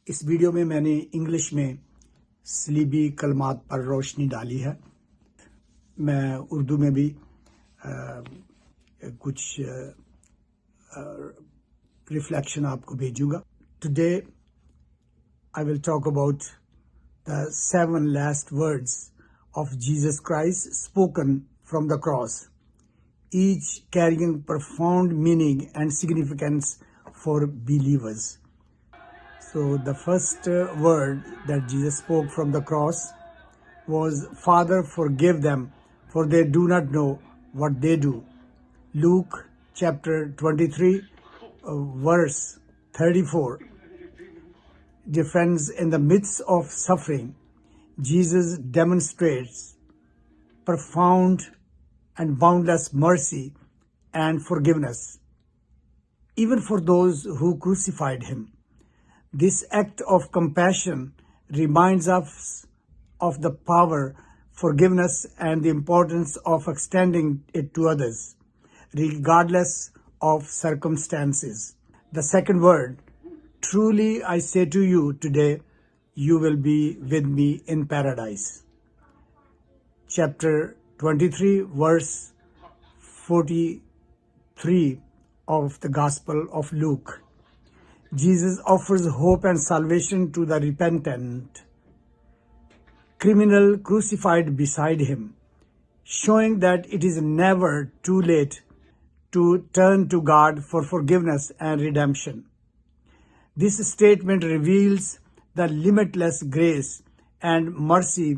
इस वीडियो में मैंने इंग्लिश में सलीबी कलमात पर रोशनी डाली है। मैं उर्दू में भी कुछ रिफ्लेक्शन आपको भेजूंगा। Today I will talk about the 7 last words of Jesus Christ spoken from the cross, each carrying profound meaning and significance for believers. So the first word that Jesus spoke from the cross was, "Father, forgive them, for they do not know what they do." Luke chapter 23, verse 34. Dear friends, in the midst of suffering, Jesus demonstrates profound and boundless mercy and forgiveness, even for those who crucified him. This act of compassion reminds us of the power, forgiveness, and the importance of extending it to others, regardless of circumstances. The second word, "Truly I say to you today, you will be with me in paradise." Chapter 23, verse 43 of the Gospel of Luke. Jesus offers hope and salvation to the repentant criminal crucified beside him, showing that it is never too late to turn to God for forgiveness and redemption. This statement reveals the limitless grace and mercy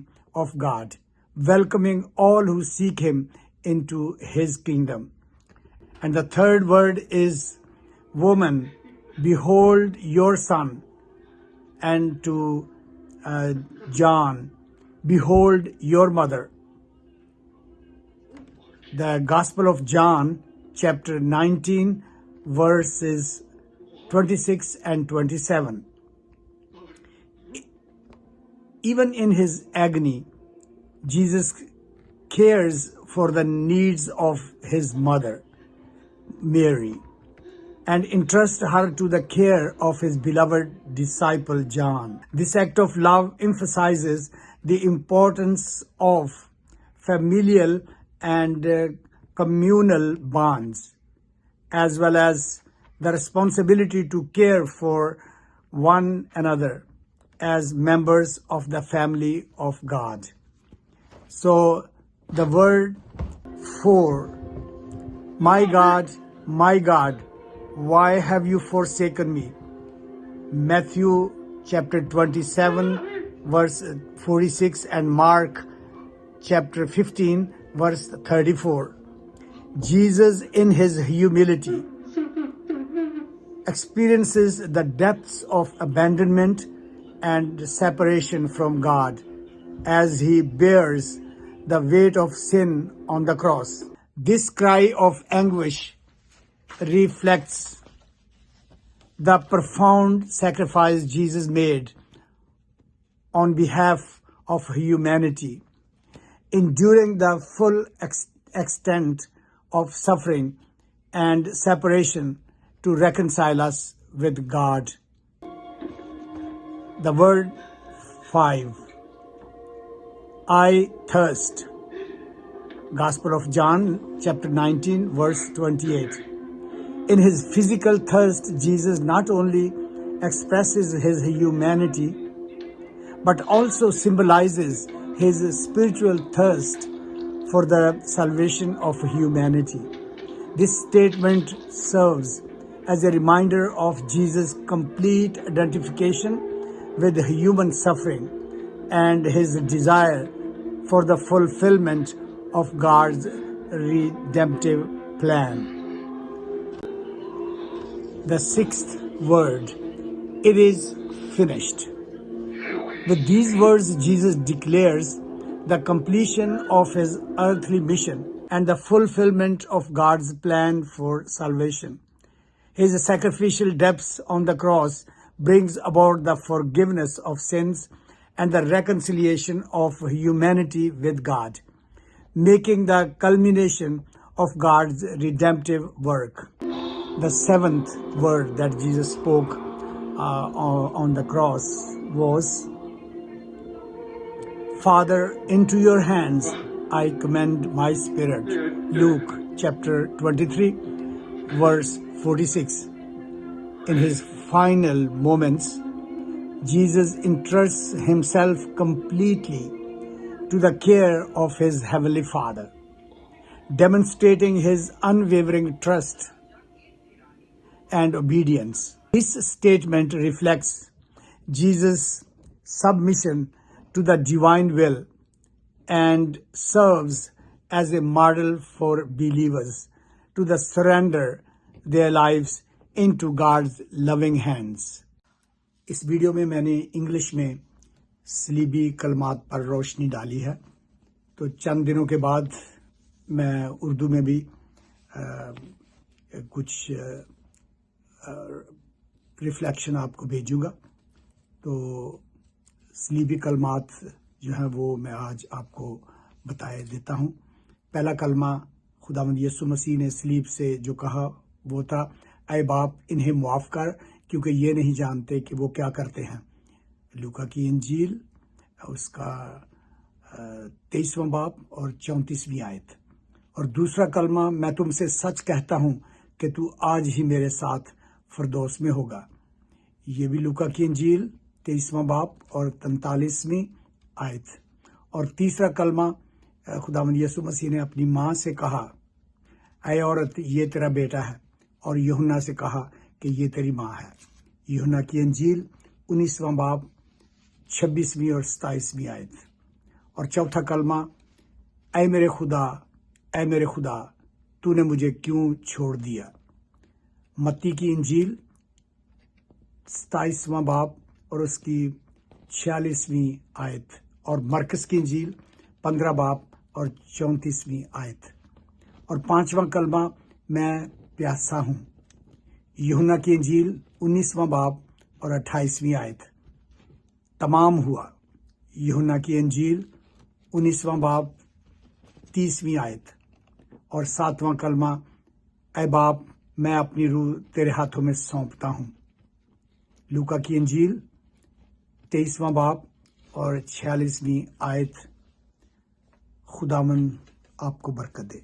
of God, welcoming all who seek him into his kingdom. And the third word is, "Woman, behold your son." And to John, "Behold your mother." The Gospel of John, chapter 19, verses 26 and 27. Even in his agony, Jesus cares for the needs of his mother, Mary, and entrusts her to the care of his beloved disciple John. This act of love emphasizes the importance of familial and communal bonds, as well as the responsibility to care for one another as members of the family of God. So the word 4, my God, why have you forsaken me?" Matthew chapter 27, verse 46, and Mark chapter 15, verse 34. Jesus, in his humility, experiences the depths of abandonment and separation from God as he bears the weight of sin on the cross. This cry of anguish reflects the profound sacrifice Jesus made on behalf of humanity, enduring the full extent of suffering and separation to reconcile us with God. The word 5, I thirst. Gospel of John, chapter 19, verse 28. In his physical thirst, Jesus not only expresses his humanity, but also symbolizes his spiritual thirst for the salvation of humanity. This statement serves as a reminder of Jesus' complete identification with human suffering and his desire for the fulfillment of God's redemptive plan. The sixth word, it is finished. With these words, Jesus declares the completion of his earthly mission and the fulfillment of God's plan for salvation. His sacrificial death on the cross brings about the forgiveness of sins and the reconciliation of humanity with God, making the culmination of God's redemptive work. The seventh word that Jesus spoke on the cross was, Father, into your hands I commend my spirit. Luke chapter 23, verse 46. In his final moments, Jesus entrusts himself completely to the care of his Heavenly Father, demonstrating his unwavering trust and obedience. This statement reflects Jesus' submission to the divine will and serves as a model for believers to surrender their lives into God's loving hands. Us video میں میں نے English میں صلیبی کلمات پر روشنی ڈالی ہے، تو چند دنوں کے بعد میں اردو میں بھی کچھ ریفلیکشن آپ کو بھیجوں گا. تو صلیبی کلمات جو ہیں وہ میں آج آپ کو بتائے دیتا ہوں. پہلا کلمہ خداوند یسوع مسیح نے صلیب سے جو کہا وہ تھا، اے باپ انہیں معاف کر کیونکہ یہ نہیں جانتے کہ وہ کیا کرتے ہیں. لوکا کی انجیل اس کا 23واں باب اور 34ویں آیت. اور دوسرا کلمہ، میں تم سے سچ کہتا ہوں کہ تو آج ہی میرے ساتھ فردوس میں ہوگا. یہ بھی لوکا کی انجیل 23واں باب اور 43ویں آیت. اور تیسرا کلمہ خداوند یسوع مسیح نے اپنی ماں سے کہا، اے عورت یہ تیرا بیٹا ہے، اور یوحنا سے کہا کہ یہ تیری ماں ہے. یوحنا کی انجیل 19واں باب 26ویں اور 27ویں آیت. اور چوتھا کلمہ، اے میرے خدا، اے میرے خدا، تو نے مجھے کیوں چھوڑ دیا. متی کی انجیل 27واں باب اور اس کی 46ویں آیت. اور مرکز کی انجیل 15 باب اور 34ویں آیت. اور پانچواں کلمہ، میں پیاسا ہوں. یوحنا کی انجیل 19واں باب اور 28ویں آیت. تمام ہوا. یوحنا کی انجیل 19واں باب 30ویں آیت. اور ساتواں کلمہ، اے باپ میں اپنی روح تیرے ہاتھوں میں سونپتا ہوں. لوکا کی انجیل 23واں باب اور 46ویں آیت. خداوند آپ کو برکت دے.